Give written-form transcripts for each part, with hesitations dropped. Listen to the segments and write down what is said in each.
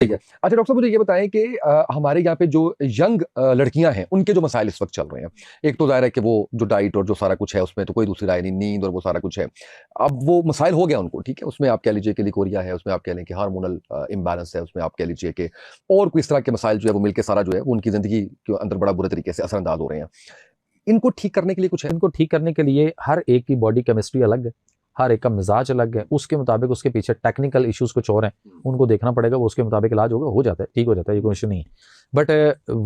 ठीक है। अच्छा डॉक्टर साहब मुझे ये बताएं कि हमारे यहाँ पे जो यंग लड़कियां हैं उनके जो मसाइल इस वक्त चल रहे हैं, एक तो जाहिर है कि वो जो डाइट और जो सारा कुछ है उसमें तो कोई दूसरी राय नहीं, नींद और वो सारा कुछ है। अब वो मसाइल हो गया उनको, ठीक है, उसमें आप कह लीजिए कि लिकोरिया है, उसमें आप कह लें कि हार्मोनल इम्बैलेंस है, उसमें आप कह लीजिए कि और कोई इस तरह के मसाइल जो है वो मिलकर सारा जो है वो उनकी जिंदगी के अंदर बड़ा बुरे तरीके से असरअंदाज हो रहे हैं। इनको ठीक करने के लिए कुछ है? इनको ठीक करने के लिए हर एक की बॉडी केमिस्ट्री अलग है, हर एक का मिजाज अलग है, उसके मुताबिक उसके पीछे टेक्निकल इश्यूज कुछ और हैं, उनको देखना पड़ेगा, वो उसके मुताबिक इलाज होगा, हो जाता है, ठीक हो जाता है, ये कोई इशू नहीं है। बट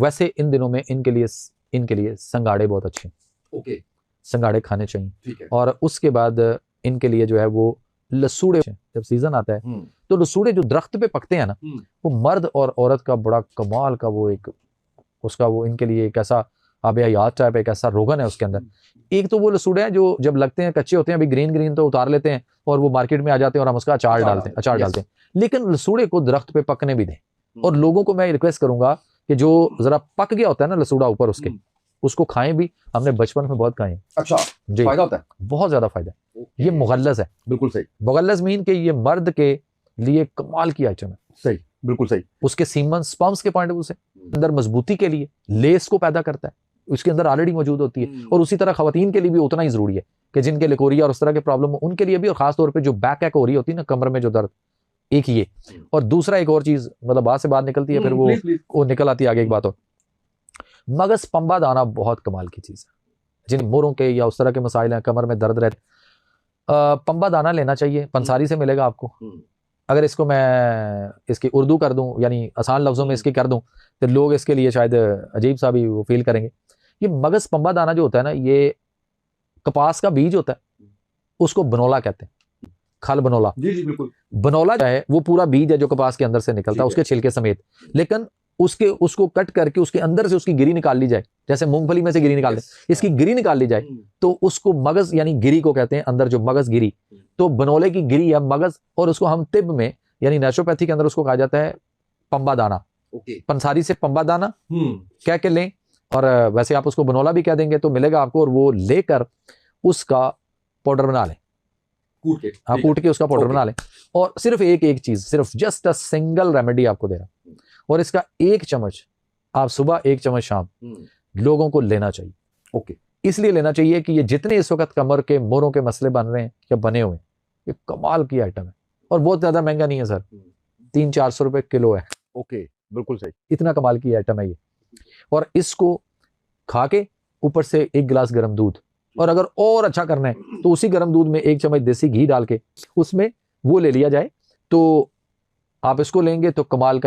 वैसे इन दिनों में इनके लिए संगाड़े बहुत अच्छे, ओके, संगाड़े खाने चाहिए। ठीक है। और उसके बाद इनके लिए जो है वो लसूड़े, जब सीजन आता है तो लसूड़े जो दरख्त पे पकते हैं ना, वो मर्द और औरत का बड़ा कमाल का वो एक उसका वो इनके लिए एक ऐसा आब हयात टाइप एक ऐसा रोगन है उसके अंदर। एक तो वो लसूड़े हैं जो जब लगते हैं कच्चे होते हैं, अभी ग्रीन ग्रीन तो उतार लेते हैं और वो मार्केट में आ जाते हैं और हम उसका अचार डालते हैं। लेकिन लसूड़े को दरख्त पे पकने भी दें। और लोगों को मैं रिक्वेस्ट करूंगा कि जो जरा पक गया होता है ना लसूड़ा ऊपर उसके, उसको खाएं भी। हमने बचपन में बहुत खाए। अच्छा, जी, फायदा होता है, बहुत ज्यादा फायदा है। ये मुगल्लज़ है, बिल्कुल सही। मुगल्लज़ मीन के ये मर्द के लिए कमाल की आइटम है। सही, बिल्कुल सही। उसके सीमन स्पर्म्स के पॉइंट ऑफ व्यू से अंदर मजबूती के लिए लेस को पैदा करता है, उसके अंदर ऑलरेडी मौजूद होती है। और उसी तरह खवातीन के लिए भी उतना ही जरूरी है कि जिनके लिकोरिया और उस तरह के प्रॉब्लम हो उनके लिए भी, और खासतौर पर जो बैक एक हो रही होती है ना, कमर में जो दर्द, एक ये। और दूसरा एक और चीज, मतलब बात से बात निकलती है फिर वो निकल आती है आगे। एक बात और, मगज पंबा दाना बहुत कमाल की चीज है। जिन मोरों के या उस तरह के मसाइल हैं, कमर में दर्द रहते, पंबा दाना लेना चाहिए, पंसारी से मिलेगा आपको। अगर इसको मैं इसकी उर्दू कर दूं, यानी आसान लफ्जों में इसकी कर दूं, तो लोग इसके लिए शायद अजीब सा भी वो फील करेंगे। ये मगज पंबा दाना जो होता है ना, ये कपास का बीज होता है, उसको बनोला कहते हैं, खल बनोला। जी जी बिल्कुल। बनोला जो है वो पूरा बीज है जो कपास के अंदर से निकलता है, उसके छिलके समेत। लेकिन उसको कट करके उसके अंदर से उसकी गिरी निकाल ली जाए, जैसे मूंगफली में से गिरी निकालते हैं, इसकी गिरी निकाल ली जाए तो उसको मगज यानी गिरी को कहते हैं, अंदर जो मगज गिरी। तो बनोले की गिरी या मगज, और उसको हम तिब में यानी नेचुरोपैथी के अंदर उसको कहा जाता है पंबा दाना। पंसारी से पंबा दाना कह के लें, और वैसे आप उसको बनोला भी कह देंगे तो मिलेगा आपको। और वो लेकर उसका पाउडर बना लें, कूट के उसका पाउडर बना लें। और सिर्फ एक चीज, सिर्फ जस्ट अ सिंगल रेमेडी आपको दे रहा हूं, और इसका 1 चम्मच आप सुबह, 1 चम्मच शाम लोगों को लेना चाहिए। ओके, इसलिए लेना चाहिए कि ये जितने इस वक्त कमर के मोरों के मसले बन रहे हैं या बने हुए, ये कमाल की आइटम है और बहुत ज्यादा महंगा नहीं है सर, 300-400 रुपए किलो है। ओके, बिल्कुल सही। इतना कमाल की आइटम है ये। और इसको खा के ऊपर से 1 गिलास गर्म दूध, और अगर और अच्छा करना है तो उसी गर्म दूध में 1 चम्मच देसी घी डाल के उसमें वो ले लिया जाए, तो आप इसको लेंगे तो कमाल का